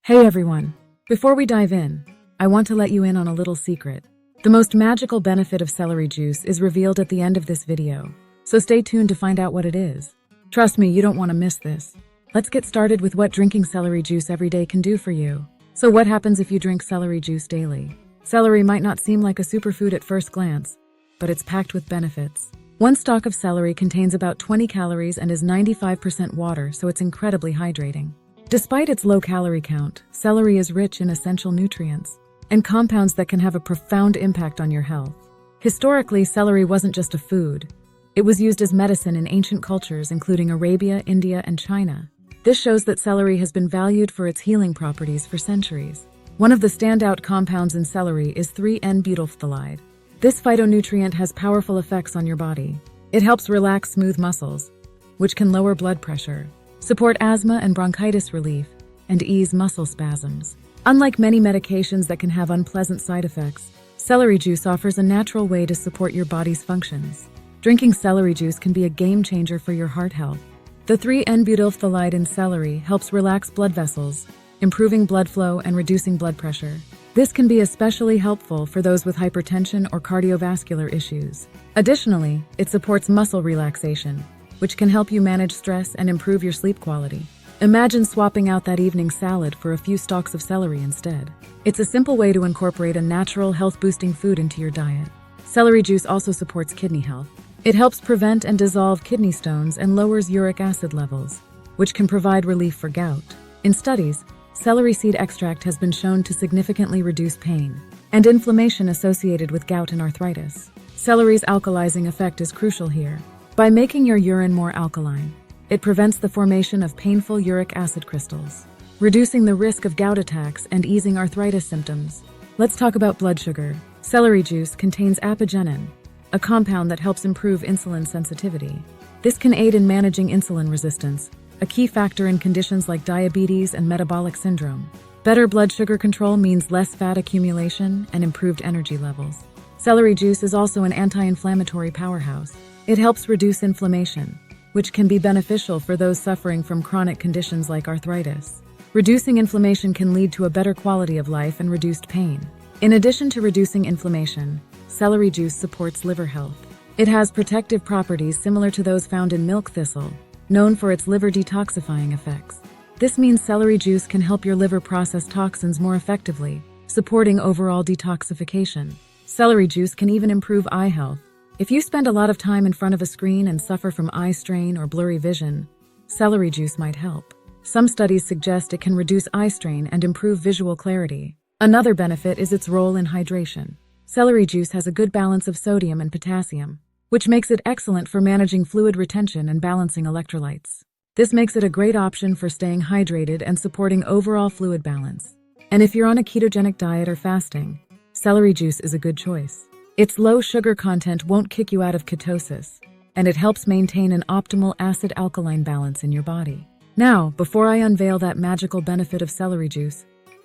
Hey everyone! Before we dive in, I want to let you in on a little secret. The most magical benefit of celery juice is revealed at the end of this video, so stay tuned to find out what it is. Trust me, you don't want to miss this. Let's get started with what drinking celery juice every day can do for you. So what happens if you drink celery juice daily? Celery might not seem like a superfood at first glance, but it's packed with benefits. One stalk of celery contains about 20 calories and is 95% water, so it's incredibly hydrating. Despite its low calorie count, celery is rich in essential nutrients and compounds that can have a profound impact on your health. Historically, celery wasn't just a food. It was used as medicine in ancient cultures, including Arabia, India, and China. This shows that celery has been valued for its healing properties for centuries. One of the standout compounds in celery is 3N-butylphthalide. This phytonutrient has powerful effects on your body. It helps relax smooth muscles, which can lower blood pressure, support asthma and bronchitis relief, and ease muscle spasms. Unlike many medications that can have unpleasant side effects, celery juice offers a natural way to support your body's functions. Drinking celery juice can be a game changer for your heart health. The 3N-butylphthalide in celery helps relax blood vessels, improving blood flow and reducing blood pressure. This can be especially helpful for those with hypertension or cardiovascular issues. Additionally, it supports muscle relaxation, which can help you manage stress and improve your sleep quality. Imagine swapping out that evening salad for a few stalks of celery instead. It's a simple way to incorporate a natural health-boosting food into your diet. Celery juice also supports kidney health. It helps prevent and dissolve kidney stones and lowers uric acid levels, which can provide relief for gout. In studies, celery seed extract has been shown to significantly reduce pain and inflammation associated with gout and arthritis. Celery's alkalizing effect is crucial here. By making your urine more alkaline, it prevents the formation of painful uric acid crystals, reducing the risk of gout attacks and easing arthritis symptoms. Let's talk about blood sugar. Celery juice contains apigenin, a compound that helps improve insulin sensitivity. This can aid in managing insulin resistance, a key factor in conditions like diabetes and metabolic syndrome. Better blood sugar control means less fat accumulation and improved energy levels. Celery juice is also an anti-inflammatory powerhouse. It helps reduce inflammation, which can be beneficial for those suffering from chronic conditions like arthritis. Reducing inflammation can lead to a better quality of life and reduced pain. In addition to reducing inflammation, celery juice supports liver health. It has protective properties similar to those found in milk thistle, known for its liver detoxifying effects. This means celery juice can help your liver process toxins more effectively, supporting overall detoxification. Celery juice can even improve eye health. If you spend a lot of time in front of a screen and suffer from eye strain or blurry vision, celery juice might help. Some studies suggest it can reduce eye strain and improve visual clarity. Another benefit is its role in hydration. Celery juice has a good balance of sodium and potassium, which makes it excellent for managing fluid retention and balancing electrolytes. This makes it a great option for staying hydrated and supporting overall fluid balance. And if you're on a ketogenic diet or fasting, celery juice is a good choice. Its low sugar content won't kick you out of ketosis, and it helps maintain an optimal acid-alkaline balance in your body. Now, before I unveil that magical benefit of celery juice,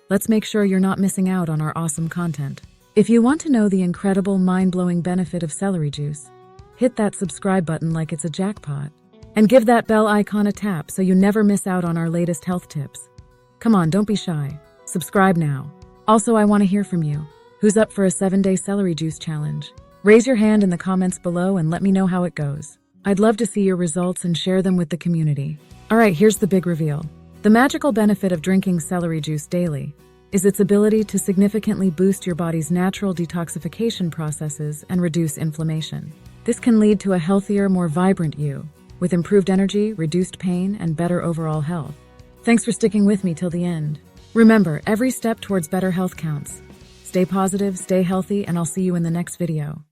let's make sure you're not missing out on our awesome content. If you want to know the incredible, mind-blowing benefit of celery juice, hit that subscribe button like it's a jackpot, and give that bell icon a tap so you never miss out on our latest health tips. Come on, don't be shy. Subscribe now. Also, I want to hear from you. Who's up for a 7-day celery juice challenge? Raise your hand in the comments below and let me know how it goes. I'd love to see your results and share them with the community. Alright, here's the big reveal. The magical benefit of drinking celery juice daily is its ability to significantly boost your body's natural detoxification processes and reduce inflammation. This can lead to a healthier, more vibrant you, with improved energy, reduced pain, and better overall health. Thanks for sticking with me till the end. Remember, every step towards better health counts. Stay positive, stay healthy, and I'll see you in the next video.